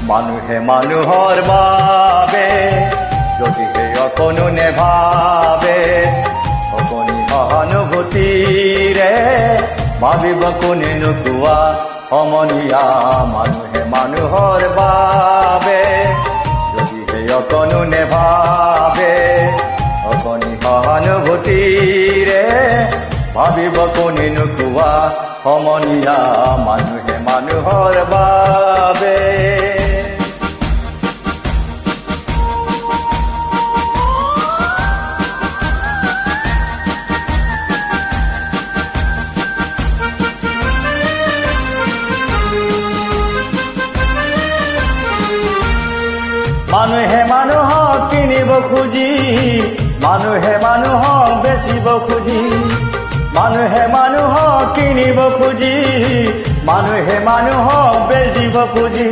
মানুহে মানুহৰ বাবে যদিহে অকণো নেভাবে অকণি সহানুভূতিৰে ভাবিব কোনেনো কোৱা সমনীয়া মানুহে মানুহৰ বাবে যদিহে অকণো নেভাবে অকণি সহানুভূতিৰে ভাবিব কোনেনো কোৱা সমনীয়া মানুহে মানুহৰ বাবে মানুহে মানুহক কিনিব খুজি মানুহে মানুহক বেচিব খুজি মানুহে মানুহক কিনিব খুজি মানুহে মানুহক বেচিব খুজি